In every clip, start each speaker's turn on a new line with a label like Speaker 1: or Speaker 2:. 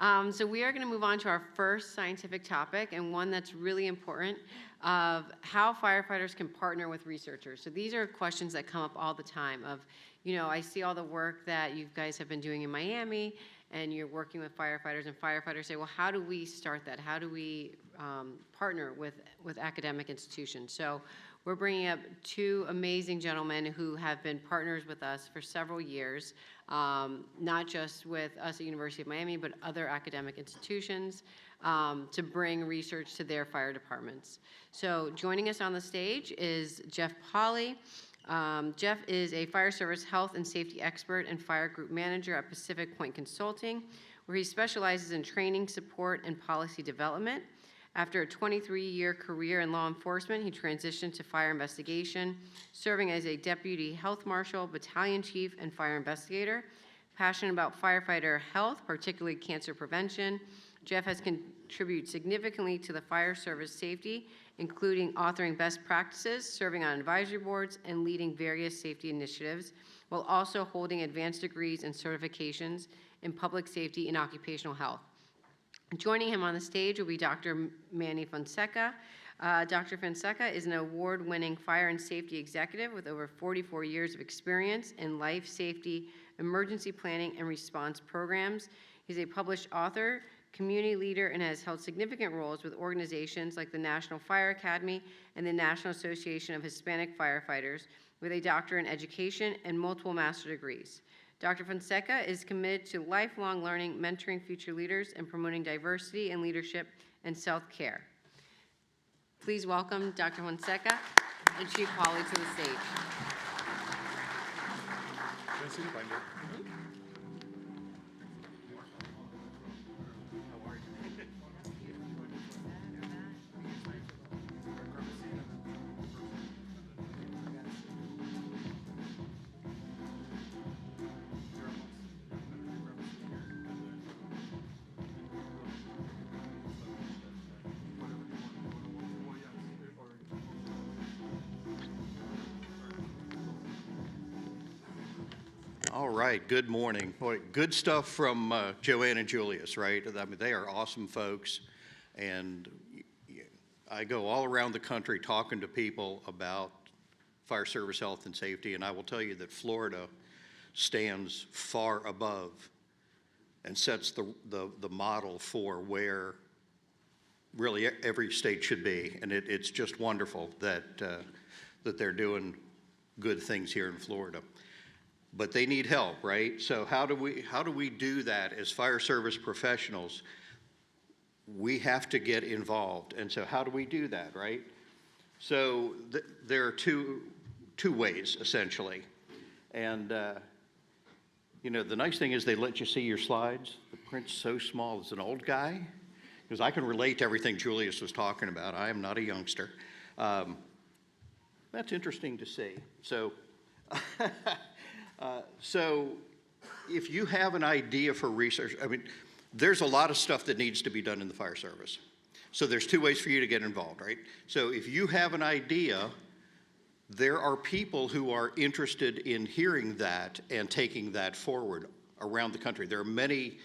Speaker 1: So we are going to move on to our first scientific topic, and one that's really important, of how firefighters can partner with researchers. So these are questions that come up all the time of, you know, I see all the work that you guys have been doing in Miami, and you're working with firefighters, and firefighters say, well, how do we start that? How do we partner with academic institutions? So we're bringing up two amazing gentlemen who have been partners with us for several years, not just with us at University of Miami, but other academic institutions, to bring research to their fire departments. So joining us on the stage is Jeff Pauley. Jeff is a fire service health and safety expert and fire group manager at Pacific Point Consulting, where he specializes in training, support, and policy development. After a 23-year career in law enforcement, he transitioned to fire investigation, serving as a deputy health marshal, battalion chief, and fire investigator. Passionate about firefighter health, particularly cancer prevention, Jeff has contributed significantly to the fire service safety, including authoring best practices, serving on advisory boards, and leading various safety initiatives, while also holding advanced degrees and certifications in public safety and occupational health. Joining him on the stage will be Dr. Manny Fonseca. Dr. Fonseca is an award-winning fire and safety executive with over 44 years of experience in life safety, emergency planning, and response programs. He's a published author, community leader, and has held significant roles with organizations like the National Fire Academy and the National Association of Hispanic Firefighters, with a doctorate in education and multiple master's degrees. Dr. Fonseca is committed to lifelong learning, mentoring future leaders, and promoting diversity and leadership and self-care. Please welcome Dr. Fonseca and Chief Pauley to the stage.
Speaker 2: All right, good morning. Boy, good stuff from Joanne and Julius, right? I mean, they are awesome folks, and I go all around the country talking to people about fire service health and safety, and I will tell you that Florida stands far above and sets the model for where really every state should be, and it's just wonderful that that they're doing good things here in Florida. But they need help, right? So how do we do that as fire service professionals? We have to get involved, and so how do we do that, right? So there are two ways essentially, and you know, the nice thing is they let you see your slides. The print's so small. As an old guy, because I can relate to everything Julius was talking about. I am not a youngster. That's interesting to see. So. So if you have an idea for research, I mean, there's a lot of stuff that needs to be done in the fire service. So there's two ways for you to get involved, right? So if you have an idea, there are people who are interested in hearing that and taking that forward around the country. There are many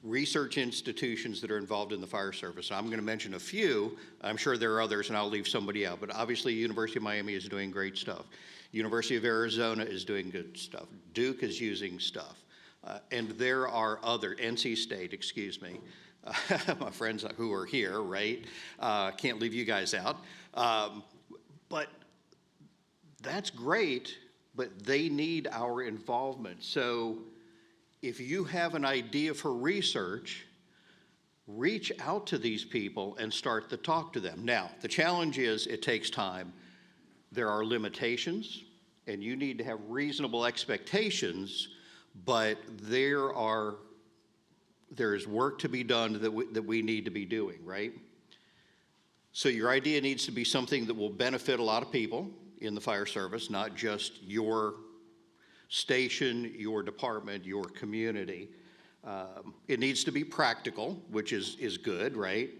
Speaker 2: research institutions that are involved in the fire service. I'm going to mention a few. I'm sure there are others, and I'll leave somebody out. But obviously, University of Miami is doing great stuff. University of Arizona is doing good stuff. Duke is using stuff. And there are other, NC State, excuse me, my friends who are here, right? Can't leave you guys out. But that's great, but they need our involvement. So if you have an idea for research, reach out to these people and start to talk to them. Now, the challenge is it takes time. There are limitations, and you need to have reasonable expectations, but there is work to be done that we need to be doing, right? So your idea needs to be something that will benefit a lot of people in the fire service, not just your station, your department, your community. It needs to be practical, which is good, right?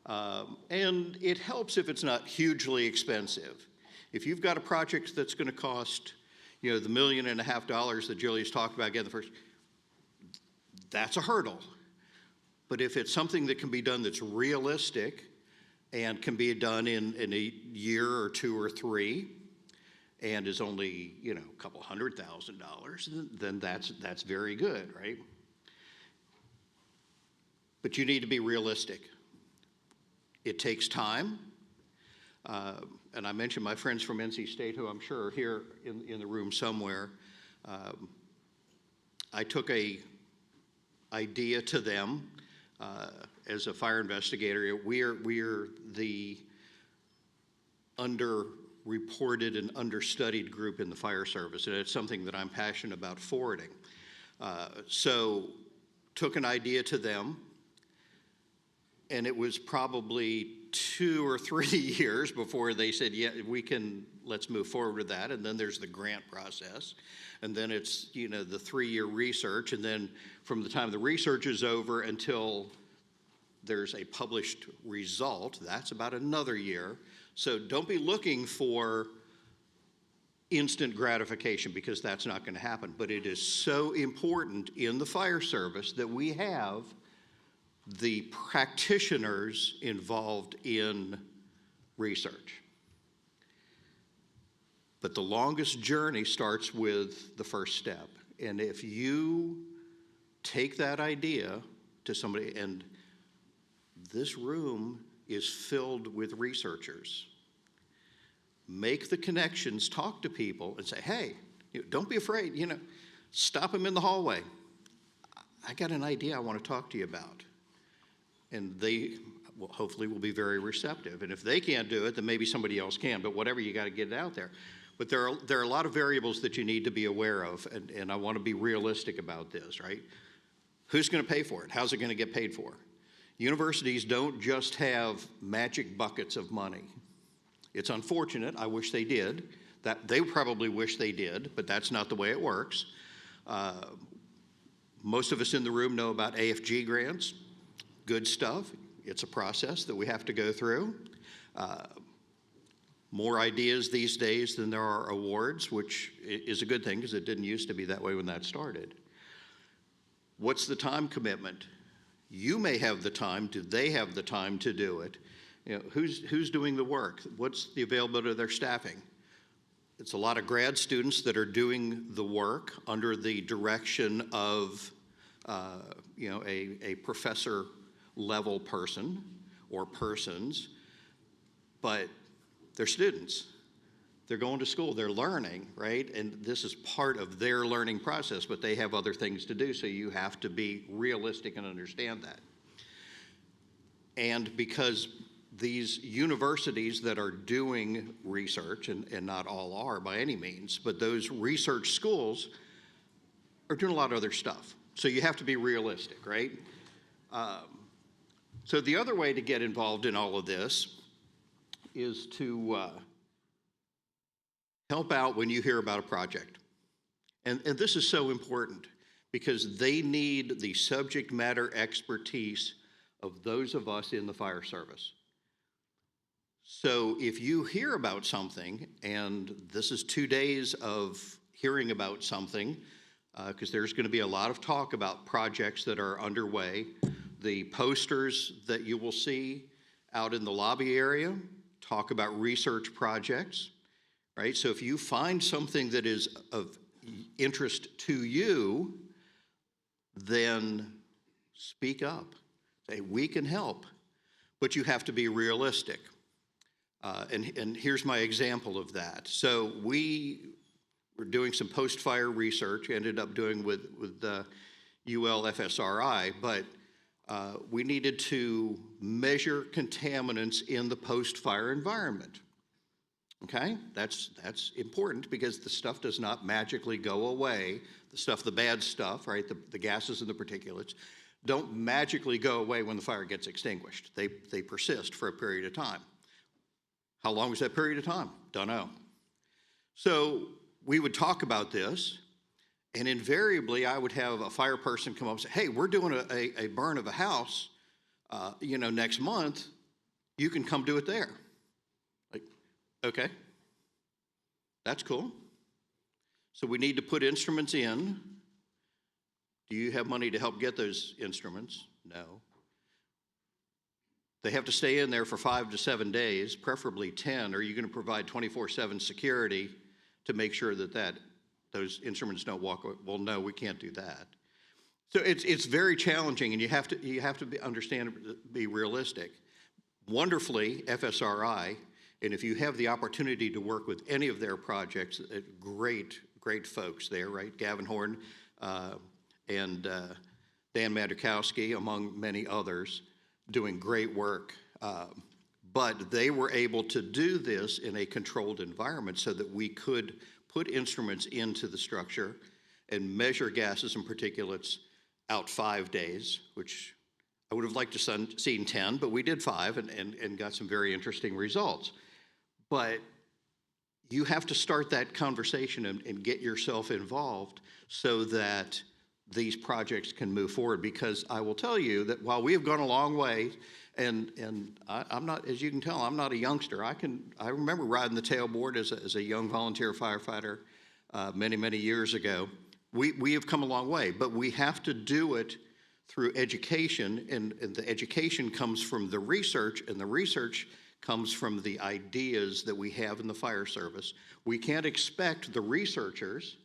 Speaker 2: And it helps if it's not hugely expensive. If you've got a project that's going to cost, you know, the $1.5 million that Julius talked about getting the first, that's a hurdle. But if it's something that can be done that's realistic and can be done in a year or 2 or 3 and is only, you know, a couple $100,000, then that's very good, right? But you need to be realistic. It takes time. And I mentioned my friends from NC State, who I'm sure are here in the room somewhere. I took a idea to them as a fire investigator. We're the underreported and understudied group in the fire service, and it's something that I'm passionate about forwarding. So took an idea to them, and it was probably 2 or 3 years before they said, yeah, let's move forward with that. And then there's the grant process. And then it's, you know, the 3-year research. And then from the time the research is over until there's a published result, that's about another year. So don't be looking for instant gratification, because that's not going to happen. But it is so important in the fire service that we have the practitioners involved in research. But the longest journey starts with the first step. And if you take that idea to somebody, and this room is filled with researchers, make the connections, talk to people, and say, hey, don't be afraid, stop them in the hallway. I got an idea I want to talk to you about. And they hopefully will be very receptive. And if they can't do it, then maybe somebody else can. But whatever, you got to get it out there. But there are a lot of variables that you need to be aware of, and I want to be realistic about this, right? Who's going to pay for it? How's it going to get paid for? Universities don't just have magic buckets of money. It's unfortunate. I wish they did. That they probably wish they did, but that's not the way it works. Most of us in the room know about AFG grants. Good stuff. It's a process that we have to go through. More ideas these days than there are awards, which is a good thing because it didn't used to be that way when that started. What's the time commitment? You may have the time. Do they have the time to do it? Who's doing the work? What's the availability of their staffing? It's a lot of grad students that are doing the work under the direction of a professor level person or persons, but they're students. They're going to school, they're learning, right? And this is part of their learning process, but they have other things to do, so you have to be realistic and understand that. And because these universities that are doing research, and not all are by any means, but those research schools are doing a lot of other stuff. So you have to be realistic, right? So the other way to get involved in all of this is to help out when you hear about a project. And this is so important because they need the subject matter expertise of those of us in the fire service. So if you hear about something, and this is 2 days of hearing about something, because there's going to be a lot of talk about projects that are underway. The posters that you will see out in the lobby area talk about research projects, right? So if you find something that is of interest to you, then speak up. Say, we can help, but you have to be realistic. And here's my example of that. So we were doing some post-fire research, ended up doing with the UL-FSRI, but we needed to measure contaminants in the post-fire environment. Okay, that's important because the stuff does not magically go away. The bad stuff, right? The gases and the particulates don't magically go away when the fire gets extinguished. They persist for a period of time. How long is that period of time? Don't know. So we would talk about this, and invariably I would have a fire person come up and say, hey, we're doing a burn of a house, next month. You can come do it there. Like, okay, that's cool. So we need to put instruments in. Do you have money to help get those instruments? No. They have to stay in there for 5 to 7 days, preferably 10. Are you going to provide 24/7 security to make sure that those instruments don't walk away? Well, no, we can't do that. So it's very challenging, and you have to understand, be realistic. Wonderfully, FSRI, and if you have the opportunity to work with any of their projects, great folks there, right? Gavin Horn and Dan Madukowski, among many others, doing great work. But they were able to do this in a controlled environment so that we could put instruments into the structure and measure gases and particulates out 5 days, which I would have liked to seen 10, but we did 5 and got some very interesting results. But you have to start that conversation and get yourself involved so that these projects can move forward, because I will tell you that while we have gone a long way, and I'm not, as you can tell, I'm not a youngster. I remember riding the tailboard as a young volunteer firefighter many years ago. We have come a long way, but we have to do it through education, and the education comes from the research, and the research comes from the ideas that we have in the fire service. We can't expect the researchers,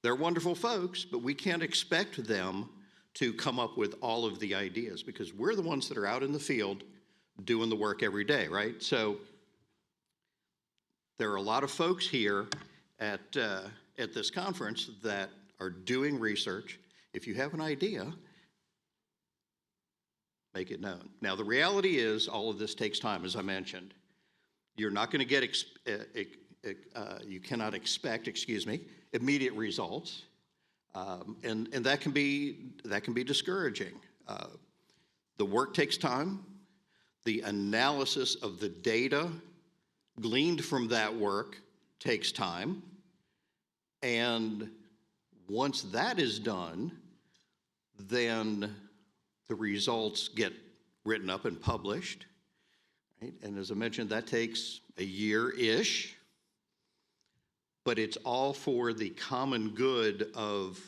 Speaker 2: they're wonderful folks, but we can't expect them to come up with all of the ideas, because we're the ones that are out in the field doing the work every day, right? So there are a lot of folks here at this conference that are doing research. If you have an idea, make it known. Now, the reality is all of this takes time, as I mentioned. You're not going to get, you cannot expect, immediate results, and that can be discouraging. The work takes time. The analysis of the data gleaned from that work takes time, and once that is done, then the results get written up and published, right? And as I mentioned, that takes a year-ish. But it's all for the common good of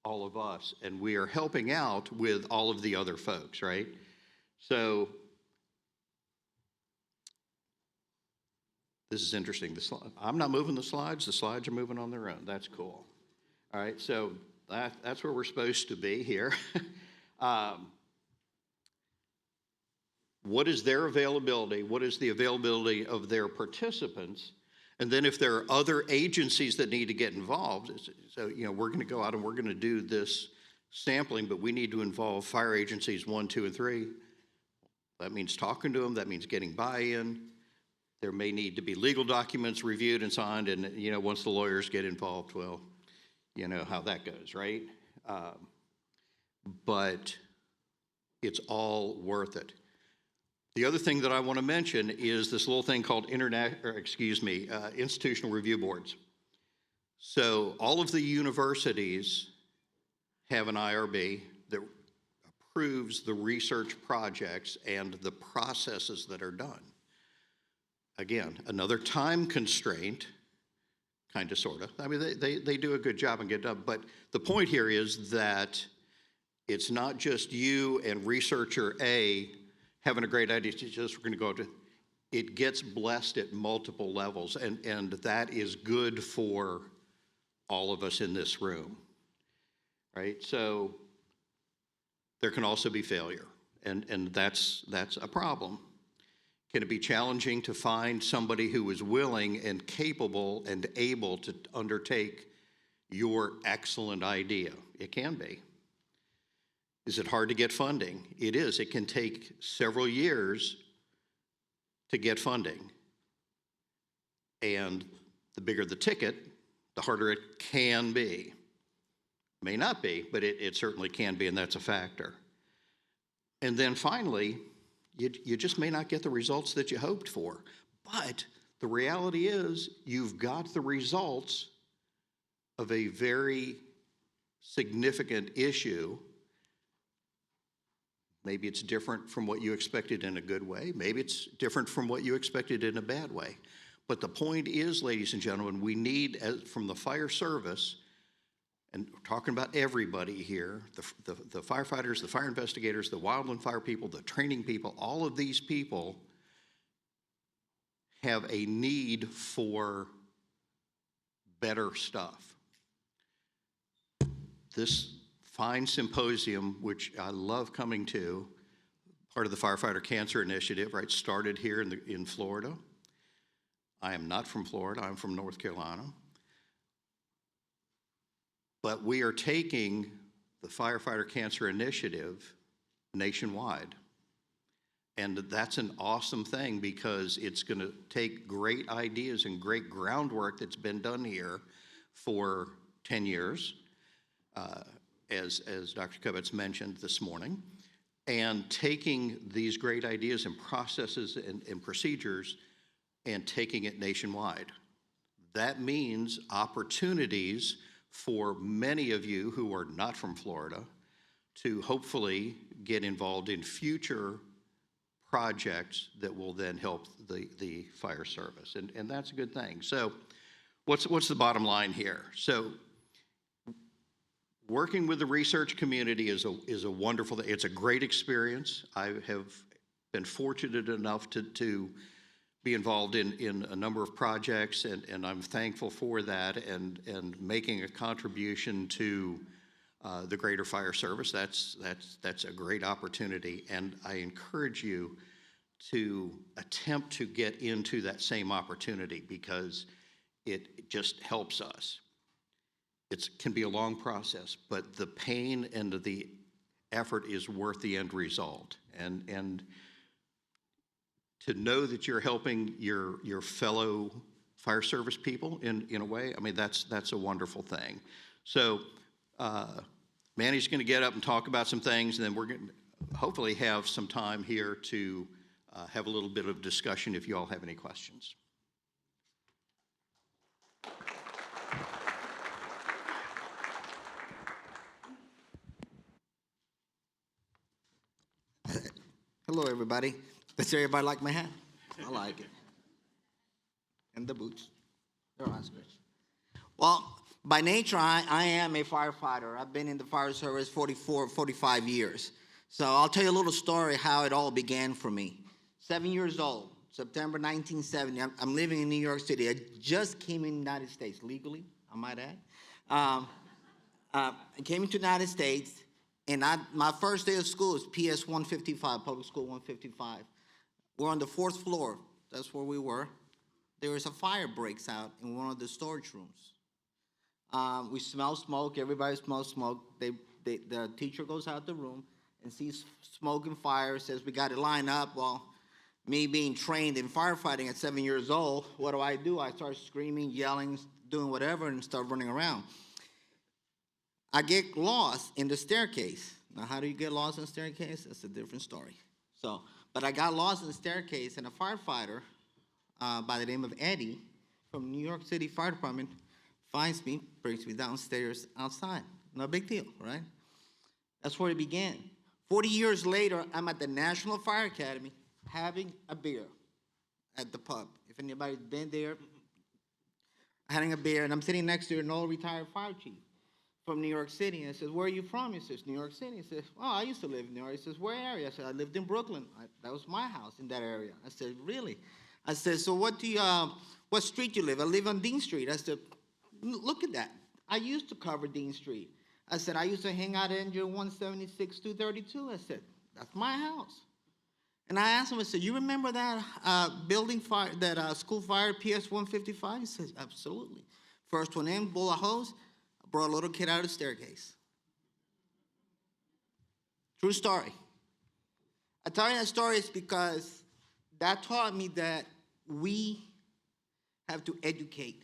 Speaker 2: all of us, and we are helping out with all of the other folks, right? So this is interesting. I'm not moving the slides are moving on their own. That's cool. All right, so that's where we're supposed to be here. What is their availability? What is the availability of their participants? And then if there are other agencies that need to get involved, so, we're going to go out and we're going to do this sampling, but we need to involve fire agencies 1, 2, and 3. That means talking to them. That means getting buy-in. There may need to be legal documents reviewed and signed, and, once the lawyers get involved, well, you know how that goes, right? But it's all worth it. The other thing that I want to mention is this little thing called institutional review boards. So all of the universities have an IRB that approves the research projects and the processes that are done. Again, another time constraint, kind of, sort of. I mean, they do a good job and get it done, but the point here is that it's not just you and researcher A having a great idea, just we're going to go to, it gets blessed at multiple levels, and that is good for all of us in this room, right? So there can also be failure, and that's a problem. Can it be challenging to find somebody who is willing and capable and able to undertake your excellent idea? It can be. Is it hard to get funding? It is. It can take several years to get funding. And the bigger the ticket, the harder it can be. May not be, but it certainly can be, and that's a factor. And then finally, you just may not get the results that you hoped for. But the reality is you've got the results of a very significant issue. Maybe it's different from what you expected in a good way. Maybe it's different from what you expected in a bad way. But the point is, ladies and gentlemen, we need, from the fire service, and we're talking about everybody here, the firefighters, the fire investigators, the wildland fire people, the training people, all of these people have a need for better stuff. This fine symposium, which I love coming to, part of the Firefighter Cancer Initiative, right, started here in Florida. I am not from Florida, I'm from North Carolina. But we are taking the Firefighter Cancer Initiative nationwide. And that's an awesome thing because it's going to take great ideas and great groundwork that's been done here for 10 years, as Dr. Kuvitz mentioned this morning, and taking these great ideas and processes and procedures and taking it nationwide. That means opportunities for many of you who are not from Florida to hopefully get involved in future projects that will then help the fire service, and that's a good thing. So what's the bottom line here? So working with the research community is a wonderful thing. It's a great experience. I have been fortunate enough to be involved in a number of projects, and I'm thankful for that, and making a contribution to the greater fire service. That's a great opportunity, and I encourage you to attempt to get into that same opportunity because it just helps us. It can be a long process, but the pain and the effort is worth the end result. And to know that you're helping your fellow fire service people in a way, I mean, that's a wonderful thing. So Manny's going to get up and talk about some things, and then we're going to hopefully have some time here to have a little bit of discussion if you all have any questions.
Speaker 3: Hello, everybody. Does everybody like my hat? I like it. And the boots. They're awesome. Well, by nature, I am a firefighter. I've been in the fire service 45 years. So I'll tell you a little story how it all began for me. 7 years old, September 1970. I'm living in New York City. I just came in the United States legally, I might add. I came into the United States, and my first day of school is PS 155, Public School 155. We're on the 4th floor. That's where we were. There was a fire breaks out in one of the storage rooms. We smell smoke. Everybody smells smoke. The teacher goes out the room and sees smoke and fire, says, we got to line up. Well, me being trained in firefighting at 7 years old, what do? I start screaming, yelling, doing whatever, and start running around. I get lost in the staircase. Now, how do you get lost in the staircase? That's a different story. But I got lost in the staircase, and a firefighter by the name of Eddie from New York City Fire Department finds me, brings me downstairs outside. No big deal, right? That's where it began. 40 years later, I'm at the National Fire Academy having a beer at the pub. If anybody's been there, having a beer, and I'm sitting next to an old retired fire chief from New York City. And I says, where are you from? He says, New York City. He says, oh, I used to live in New York. He says, where area? I said, I lived in Brooklyn. That was my house in that area. I said, really? I said, so what street do you live? I live on Dean Street. I said, look at that. I used to cover Dean Street. I said, I used to hang out at Engine 176, 232. I said, that's my house. And I asked him, I said, you remember that building fire, that school fire, PS 155? He says, absolutely. First one in, blow a hose, brought a little kid out of the staircase. True story. I tell you that story is because that taught me that we have to educate.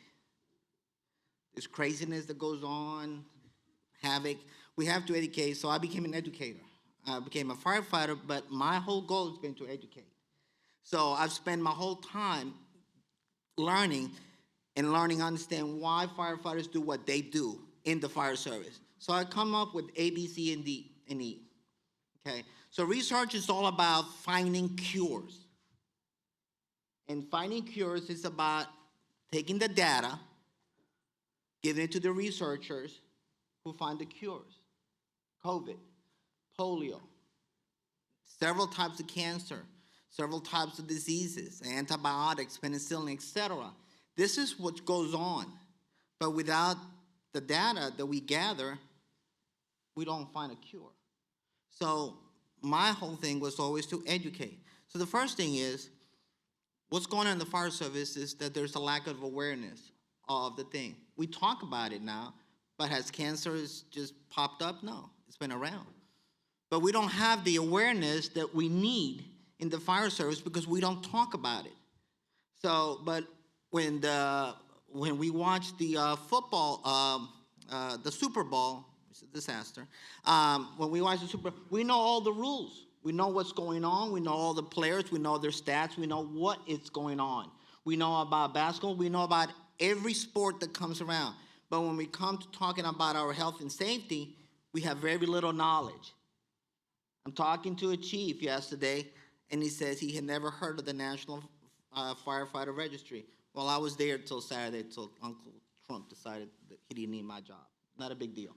Speaker 3: This craziness that goes on, havoc, we have to educate. So I became an educator. I became a firefighter, but my whole goal has been to educate. So I've spent my whole time learning and understand why firefighters do what they do in the fire service. So I come up with A, B, C, and D, and E. Okay? So research is all about finding cures. And finding cures is about taking the data, giving it to the researchers who find the cures. COVID, polio, several types of cancer, several types of diseases, antibiotics, penicillin, etc. This is what goes on. But without the data that we gather, we don't find a cure. So my whole thing was always to educate. So the first thing is, what's going on in the fire service is that there's a lack of awareness of the thing. We talk about it now, but has cancer just popped up? No, it's been around. But we don't have the awareness that we need in the fire service because we don't talk about it. So, but when we watch the football, the Super Bowl, it's a disaster. When we watch the Super Bowl, we know all the rules. We know what's going on. We know all the players. We know their stats. We know what is going on. We know about basketball. We know about every sport that comes around. But when we come to talking about our health and safety, we have very little knowledge. I'm talking to a chief yesterday, and he says he had never heard of the National Firefighter Registry. Well, I was there till Saturday, till Uncle Trump decided that he didn't need my job. Not a big deal.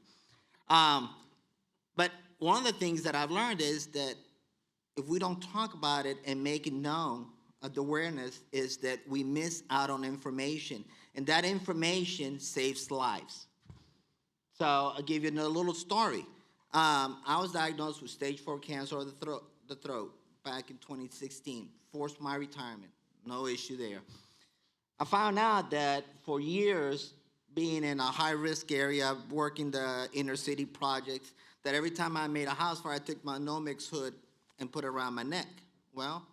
Speaker 3: But one of the things that I've learned is that if we don't talk about it and make it known, the awareness is that we miss out on information, and that information saves lives. So I'll give you another little story. I was diagnosed with stage 4 cancer of the throat back in 2016. Forced my retirement. No issue there. I found out that for years, being in a high-risk area, working the inner-city projects, that every time I made a house fire, I took my Nomex hood and put it around my neck. Well,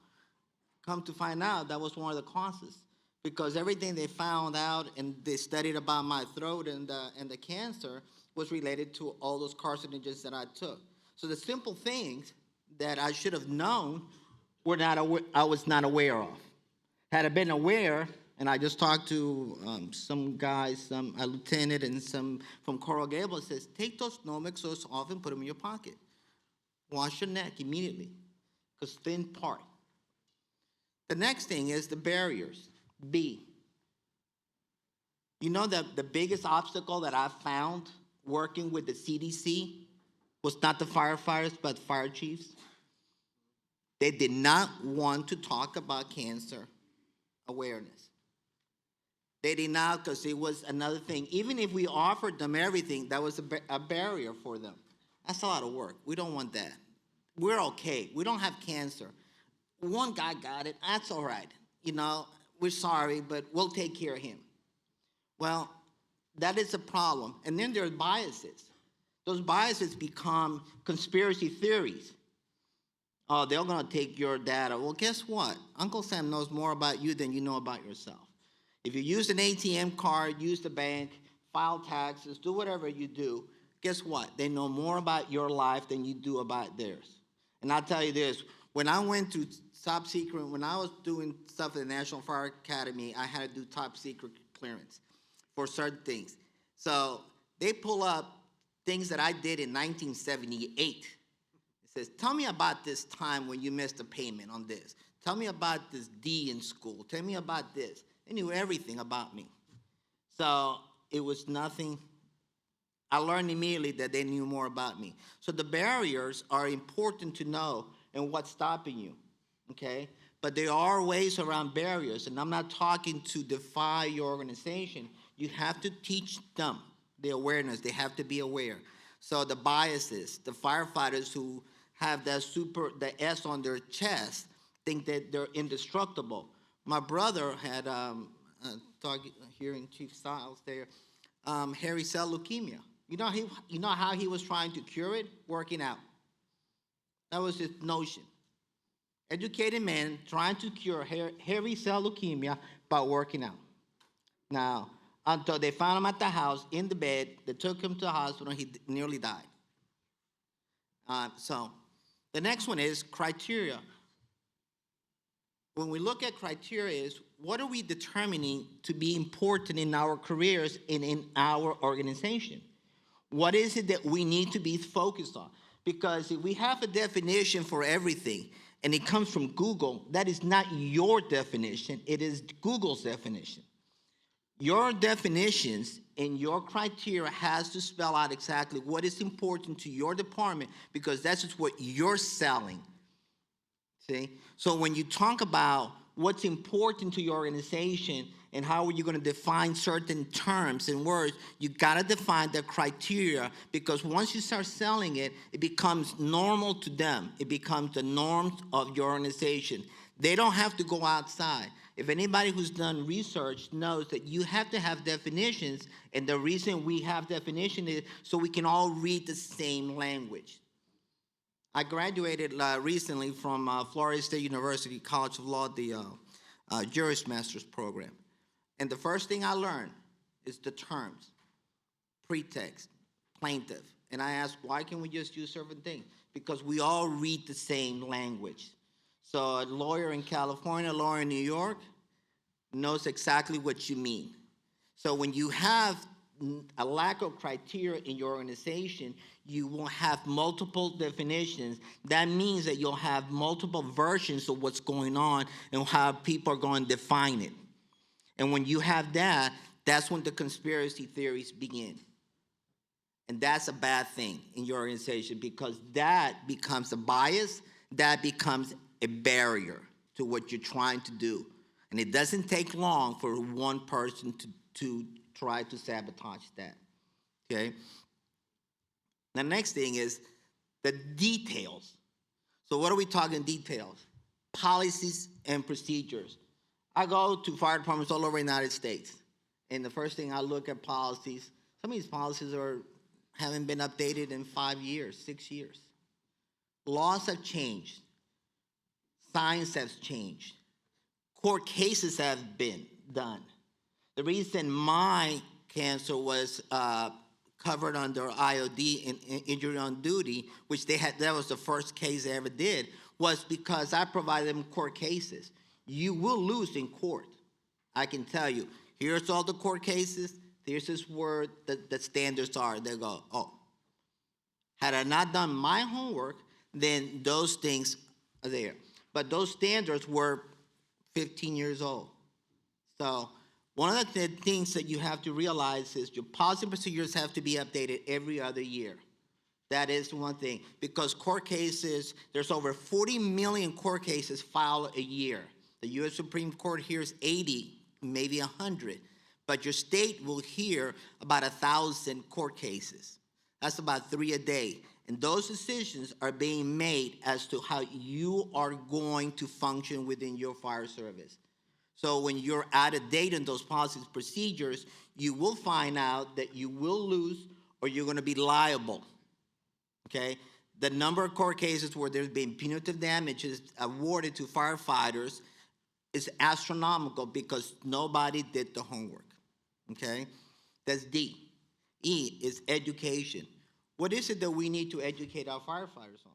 Speaker 3: come to find out, that was one of the causes. Because everything they found out and they studied about my throat and the cancer was related to all those carcinogens that I took. So the simple things that I should have known I was not aware of. Had I been aware, and I just talked to some guys, a lieutenant and some from Coral Gables, says, take those Nomex off and put them in your pocket. Wash your neck immediately, because thin part. The next thing is the barriers. B. You know that the biggest obstacle that I found working with the CDC was not the firefighters, but fire chiefs? They did not want to talk about cancer awareness. They did not, because it was another thing. Even if we offered them everything, that was a barrier for them. That's a lot of work. We don't want that. We're okay. We don't have cancer. One guy got it. That's all right. You know, we're sorry, but we'll take care of him. Well, that is a problem. And then there are biases. Those biases become conspiracy theories. Oh, they're going to take your data. Well, guess what? Uncle Sam knows more about you than you know about yourself. If you use an ATM card, use the bank, file taxes, do whatever you do, guess what? They know more about your life than you do about theirs. And I'll tell you this, when I went to top secret, when I was doing stuff at the National Fire Academy, I had to do top secret clearance for certain things. So they pull up things that I did in 1978. It says, tell me about this time when you missed a payment on this. Tell me about this D in school. Tell me about this. They knew everything about me. So it was nothing. I learned immediately that they knew more about me. So the barriers are important to know and what's stopping you, okay? But there are ways around barriers, and I'm not talking to defy your organization. You have to teach them the awareness. They have to be aware. So the biases, the firefighters who have the S on their chest think that they're indestructible. My brother had, hearing Chief Stiles there, hairy cell leukemia. You know how he was trying to cure it? Working out. That was his notion. Educated man trying to cure hairy cell leukemia by working out. Now, until they found him at the house in the bed, they took him to the hospital, he nearly died. So the next one is criteria. When we look at criteria is, what are we determining to be important in our careers and in our organization? What is it that we need to be focused on? Because if we have a definition for everything and it comes from Google, that is not your definition, it is Google's definition. Your definitions and your criteria has to spell out exactly what is important to your department, because that's just what you're selling. See? So when you talk about what's important to your organization and how are you going to define certain terms and words, you got to define the criteria, because once you start selling it, it becomes normal to them. It becomes the norms of your organization. They don't have to go outside. If anybody who's done research knows that you have to have definitions, and the reason we have definition is so we can all read the same language. I graduated recently from Florida State University College of Law, the Juris Master's program. And the first thing I learned is the terms, pretext, plaintiff. And I asked, why can't we just use certain things? Because we all read the same language. So a lawyer in California, a lawyer in New York knows exactly what you mean. So when you have a lack of criteria in your organization, you will have multiple definitions. That means that you'll have multiple versions of what's going on and how people are going to define it. And when you have that, that's when the conspiracy theories begin. And that's a bad thing in your organization, because that becomes a bias, that becomes a barrier to what you're trying to do. And it doesn't take long for one person to try to sabotage that, okay? The next thing is the details. So what are we talking details? Policies and procedures. I go to fire departments all over the United States, and the first thing I look at policies, some of these policies haven't been updated in 5 years, 6 years. Laws have changed. Science has changed. Court cases have been done. The reason my cancer was covered under IOD and injury on duty, which that was the first case they ever did, was because I provided them court cases. You will lose in court. I can tell you, here's all the court cases, here's this where the standards are. They go, oh. Had I not done my homework, then those things are there. But those standards were 15 years old. So one of the things that you have to realize is your policy and procedures have to be updated every other year. That is one thing. Because court cases, there's over 40 million court cases filed a year. The U.S. Supreme Court hears 80, maybe 100. But your state will hear about 1,000 court cases. That's about 3 a day. And those decisions are being made as to how you are going to function within your fire service. So when you're out of date on those policies and procedures, you will find out that you will lose or you're going to be liable, okay? The number of court cases where there's been punitive damages awarded to firefighters is astronomical because nobody did the homework, okay? That's D. E is education. What is it that we need to educate our firefighters on?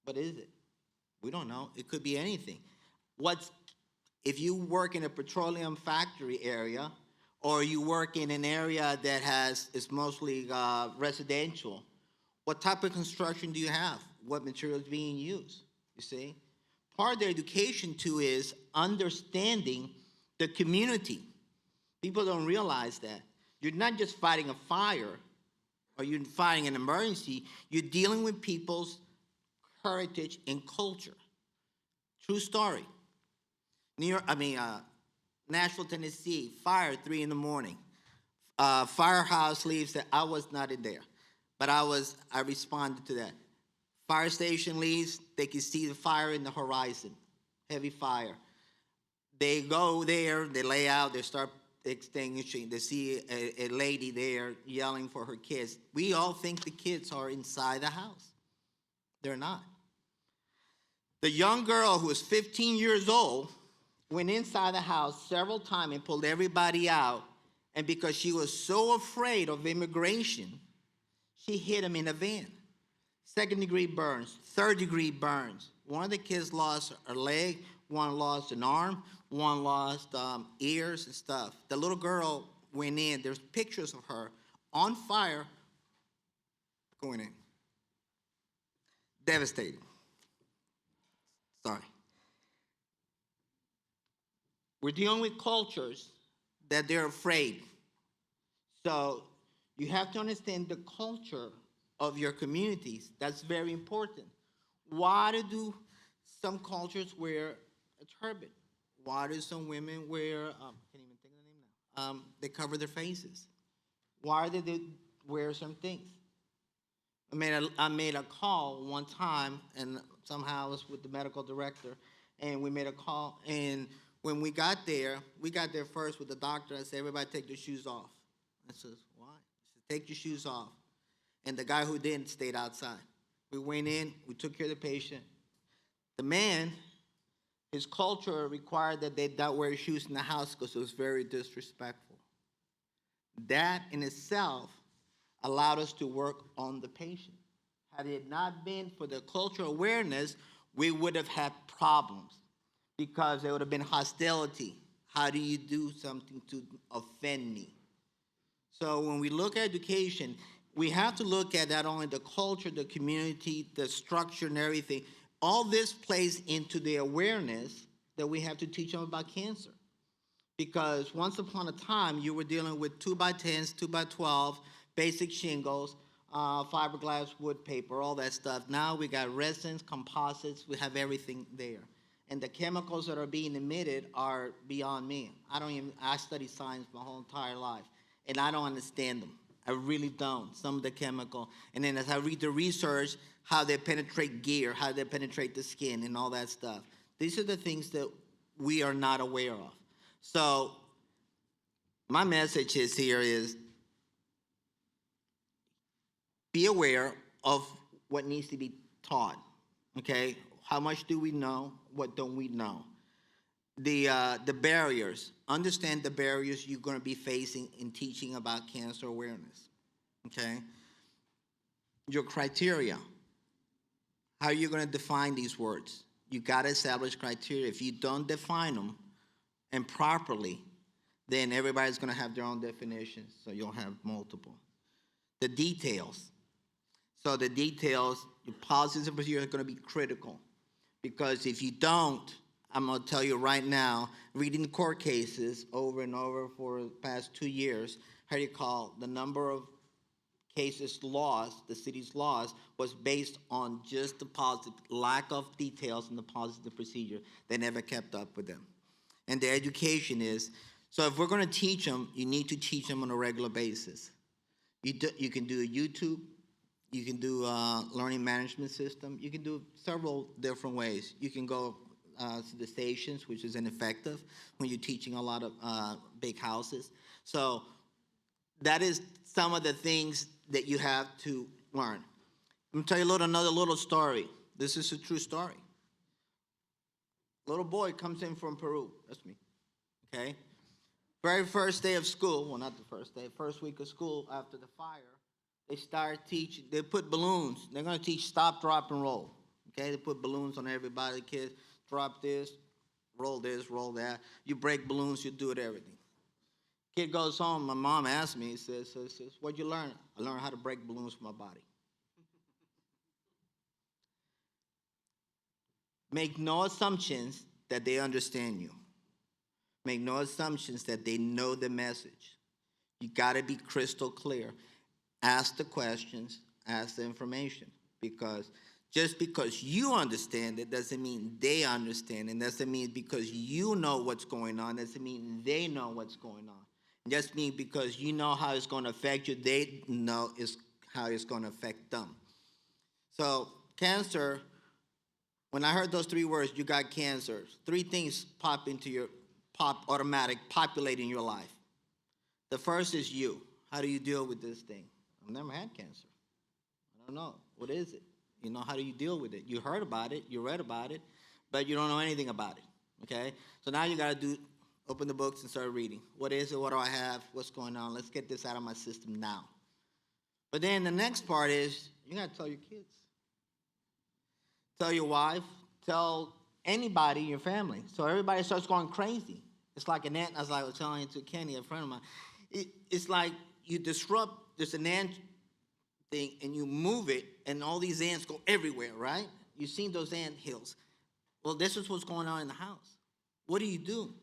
Speaker 3: What is it? We don't know. It could be anything. If you work in a petroleum factory area, or you work in an area that is mostly residential, what type of construction do you have? What material is being used? You see? Part of the education too is understanding the community. People don't realize that. You're not just fighting a fire, or you're fighting an emergency, you're dealing with people's heritage and culture. True story. Nashville, Tennessee, fire 3 in the morning. Firehouse leaves, I was not in there, but I responded to that. Fire station leaves, they can see the fire in the horizon, heavy fire. They go there, they lay out, they start extinguishing. They see a lady there yelling for her kids. We all think the kids are inside the house. They're not. The young girl who was 15 years old went inside the house several times and pulled everybody out. And because she was so afraid of immigration, she hit him in a van. 2nd-degree burns, 3rd-degree burns. One of the kids lost a leg, one lost an arm, one lost ears and stuff. The little girl went in. There's pictures of her on fire going in. Devastating. Sorry. We're dealing with cultures that they're afraid. So you have to understand the culture of your communities. That's very important. Why do some cultures wear a turban? Why do some women wear, can't even think of the name now, they cover their faces? Why do they wear some things? I made a call one time, and somehow I was with the medical director, and we made a call, and when we got there first with the doctor. I said, everybody take their shoes off. I says, why? He said, take your shoes off. And the guy who didn't stayed outside. We went in, we took care of the patient. The man, his culture required that they not wear shoes in the house because it was very disrespectful. That in itself allowed us to work on the patient. Had it not been for the cultural awareness, we would have had problems because there would have been hostility. How do you do something to offend me? So when we look at education, we have to look at not only the culture, the community, the structure, and everything. All this plays into the awareness that we have to teach them about cancer. Because once upon a time, you were dealing with 2x10s, 2x12, basic shingles, fiberglass, wood paper, all that stuff. Now we got resins, composites, we have everything there. And the chemicals that are being emitted are beyond me. I studied science my whole entire life, and I don't understand them. I really don't, some of the chemical. And then as I read the research, how they penetrate gear, how they penetrate the skin, and all that stuff. These are the things that we are not aware of. So my message is be aware of what needs to be taught, okay? How much do we know? What don't we know? The barriers. Understand the barriers you're going to be facing in teaching about cancer awareness, okay? Your criteria. How are you going to define these words? You got to establish criteria. If you don't define them and properly, then everybody's going to have their own definitions, so you'll have multiple. The details. So the details, your policies and procedures are going to be critical, because if you don't, I'm going to tell you right now, reading the court cases over and over for the past 2 years, the number of cases lost, the city's lost, was based on just the policy, lack of details in the policies and procedure. They never kept up with them. And the education is, so if we're going to teach them, you need to teach them on a regular basis. You can do a YouTube, you can do a learning management system, you can do several different ways. You can go to the stations, which is ineffective when you're teaching a lot of big houses. So that is some of the things that you have to learn. I'm going to tell you another little story. This is a true story. Little boy comes in from Peru. That's me. Okay? Very first day of school, well, not the first day, first week of school after the fire, they start teaching, they put balloons. They're going to teach stop, drop, and roll. Okay? They put balloons on everybody. The kids drop this, roll that. You break balloons, you do it, everything. Kid goes home, my mom asked me, says, what'd you learn? I learned how to break balloons for my body. Make no assumptions that they understand you. Make no assumptions that they know the message. You got to be crystal clear. Ask the questions, ask the information, because just because you understand it doesn't mean they understand, and doesn't mean because you know what's going on, doesn't mean they know what's going on. It just means because you know how it's going to affect you, they know how it's going to affect them. So cancer, when I heard those 3 words, you got cancer, 3 things populate in your life. The first is you. How do you deal with this thing? I've never had cancer. I don't know. What is it? You know, how do you deal with it? You heard about it, you read about it, but you don't know anything about it, okay? So now you got to open the books and start reading. What is it? What do I have? What's going on? Let's get this out of my system now. But then the next part is you got to tell your kids. Tell your wife. Tell anybody in your family. So everybody starts going crazy. It's like an ant, as I was telling to Kenny, a friend of mine. It's like you disrupt, there's an ant thing, and you move it, and all these ants go everywhere, right? You've seen those ant hills. Well, this is what's going on in the house. What do you do?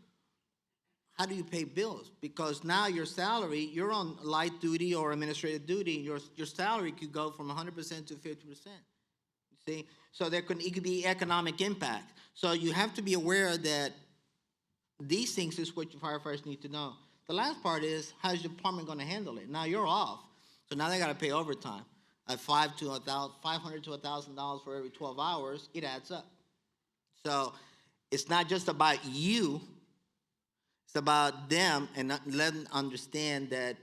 Speaker 3: how do you pay bills? Because now your salary, you're on light duty or administrative duty, your salary could go from 100% to 50%. You see? So it could be economic impact. So you have to be aware that these things is what your firefighters need to know. The last part is, how's your department going to handle it? Now you're off, so now they got to pay overtime. At $500 to $1,000 for every 12 hours, it adds up. So it's not just about you, it's about them, and letting them understand that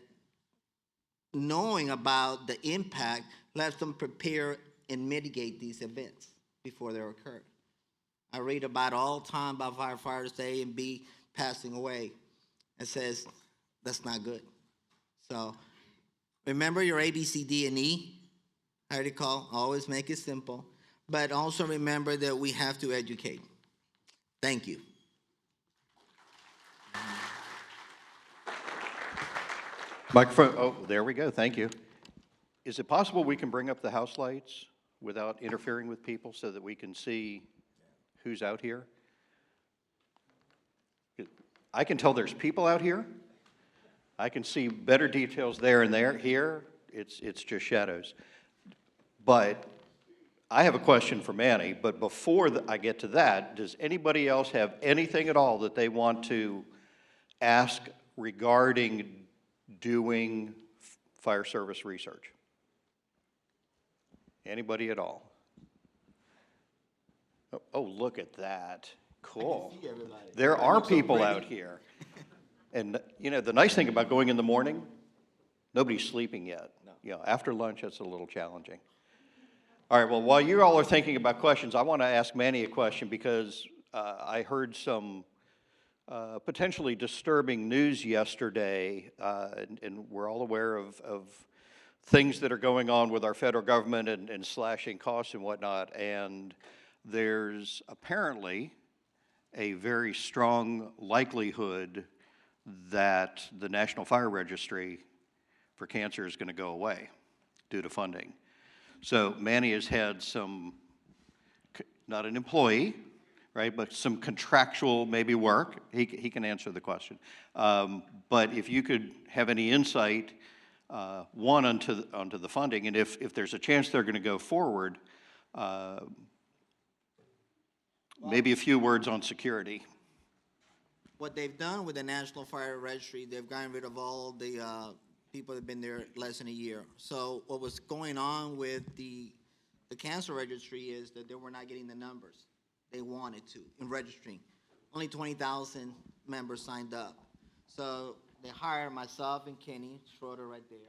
Speaker 3: knowing about the impact lets them prepare and mitigate these events before they occur. I read about all the time about firefighters A and B passing away. It says that's not good. So remember your A, B, C, D, and E. I recall, always make it simple. But also remember that we have to educate. Thank you.
Speaker 2: Microphone, oh, there we go, thank you. Is it possible we can bring up the house lights without interfering with people so that we can see who's out here? I can tell there's people out here. I can see better details there and there. Here, it's just shadows. But I have a question for Manny, but before I get to that, does anybody else have anything at all that they want to ask regarding doing fire service research? Anybody at all? Oh, look at that. Cool. There are people out here. And, you know, the nice thing about going in the morning, nobody's sleeping yet. No. You know, after lunch, that's a little challenging. All right, well, while you all are thinking about questions, I want to ask Manny a question because I heard some potentially disturbing news yesterday, and we're all aware of things that are going on with our federal government and slashing costs and whatnot, and there's apparently a very strong likelihood that the National Fire Registry for cancer is going to go away due to funding. So Manny has had some, not an employee, right, but some contractual maybe work. He can answer the question. But if you could have any insight, one, onto the funding, and if there's a chance they're going to go forward, maybe a few words on security.
Speaker 3: What they've done with the National Fire Registry, they've gotten rid of all the people that have been there less than a year. So what was going on with the cancer registry is that they were not getting the numbers they wanted to in registering. Only 20,000 members signed up. So they hired myself and Kenny Schroeder right there,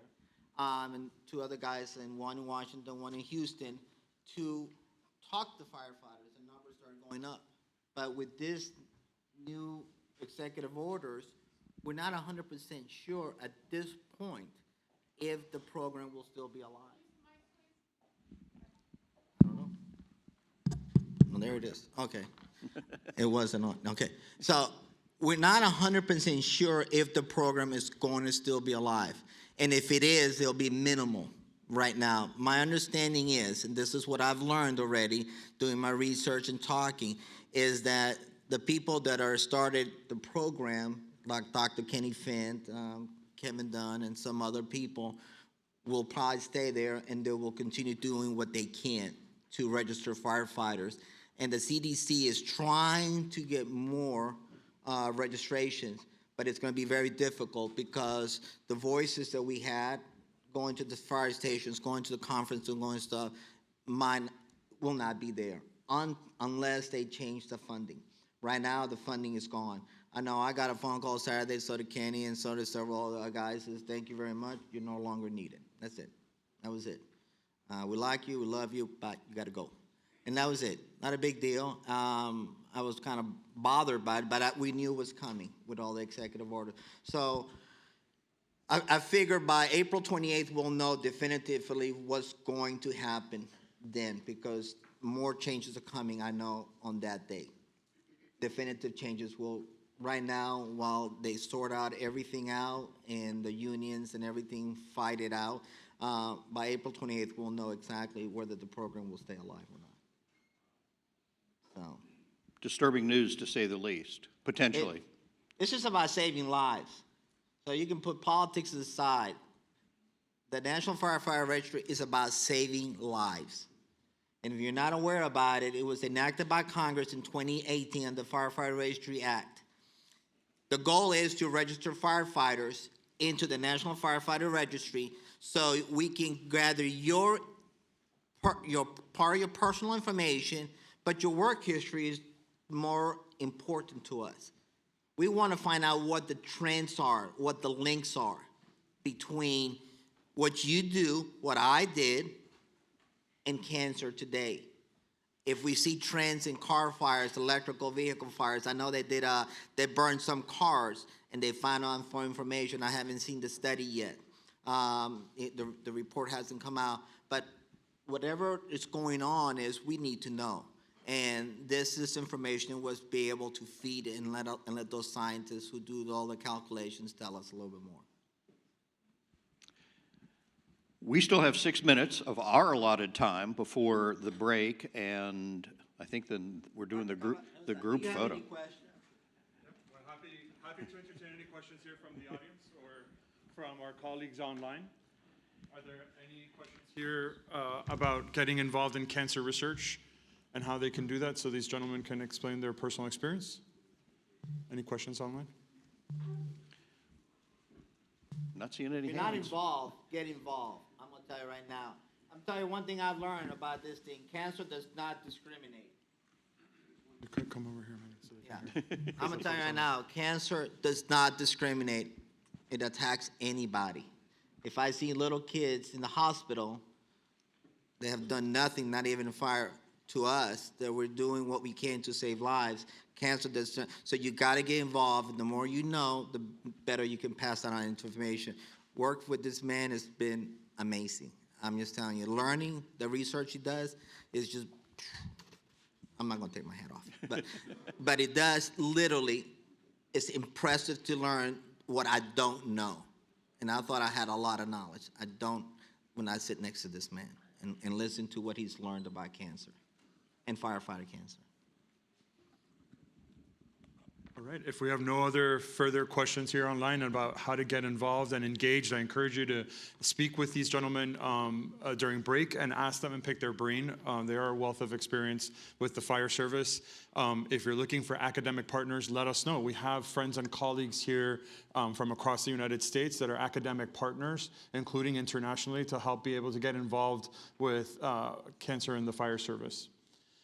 Speaker 3: and two other guys, and one in Washington, one in Houston, to talk to firefighters, and numbers started going up. But with this new executive orders, we're not 100% sure at this point if the program will still be alive. I don't know. Well, there it is. Okay. It wasn't on. Okay. So we're not 100% sure if the program is going to still be alive. And if it is, it'll be minimal right now. My understanding is, and this is what I've learned already doing my research and talking, is that the people that are started the program, like Dr. Kenny Fint, Kevin Dunn, and some other people, will probably stay there, and they will continue doing what they can to register firefighters. And the CDC is trying to get more registrations, but it's going to be very difficult because the voices that we had going to the fire stations, going to the conference, and going to stuff, mine will not be there unless they change the funding. Right now, the funding is gone. I know I got a phone call Saturday, so did Kenny, and so did several other guys. Says, thank you very much. You're no longer needed. That's it. That was it. We like you, we love you, but you got to go. And that was it. Not a big deal. I was kind of bothered by it, but we knew it was coming with all the executive orders. So I figured by April 28th, we'll know definitively what's going to happen then, because more changes are coming, I know, on that day. Definitive changes will, right now, while they sort out everything out and the unions and everything fight it out, by April 28th, we'll know exactly whether the program will stay alive or not. So,
Speaker 2: disturbing news, to say the least, potentially.
Speaker 3: It's just about saving lives. So you can put politics aside. The National Firefighter Registry is about saving lives. And if you're not aware about it, it was enacted by Congress in 2018 on the Firefighter Registry Act. The goal is to register firefighters into the National Firefighter Registry so we can gather your part of your personal information, but your work history is more important to us. We want to find out what the trends are, what the links are between what you do, what I did, and cancer today. If we see trends in car fires, electrical vehicle fires, I know they did. They burned some cars and they found out for information. I haven't seen the study yet. The report hasn't come out, but whatever is going on is we need to know. And this information was be able to feed and let those scientists who do all the calculations tell us a little bit more.
Speaker 2: We still have 6 minutes of our allotted time before the break, and I think then we're doing the group photo.
Speaker 4: We're happy to entertain any questions here from the audience or from our colleagues online. Are there any questions here about getting involved in cancer research and how they can do that so these gentlemen can explain their personal experience? Any questions online?
Speaker 2: Not seeing any
Speaker 3: If you're not
Speaker 2: hands.
Speaker 3: involved, get involved. I'm going to tell you right now. I'm telling you one thing I've learned about this thing. Cancer does not discriminate.
Speaker 4: You could come over here, man. So they can hear.
Speaker 3: I'm going to tell you right now, cancer does not discriminate. It attacks anybody. If I see little kids in the hospital, they have done nothing, not even fire to us, that we're doing what we can to save lives. Cancer does, so you got to get involved. And the more you know, the better you can pass that on information. Work with this man has been amazing. I'm just telling you, learning the research he does is just, I'm not going to take my hat off, but it does literally, it's impressive to learn what I don't know. And I thought I had a lot of knowledge. I don't when I sit next to this man and listen to what he's learned about cancer and firefighter cancer.
Speaker 4: All right, if we have no other further questions here online about how to get involved and engaged, I encourage you to speak with these gentlemen during break and ask them and pick their brain. They are a wealth of experience with the fire service. If you're looking for academic partners, let us know. We have friends and colleagues here from across the United States that are academic partners, including internationally, to help be able to get involved with cancer in the fire service.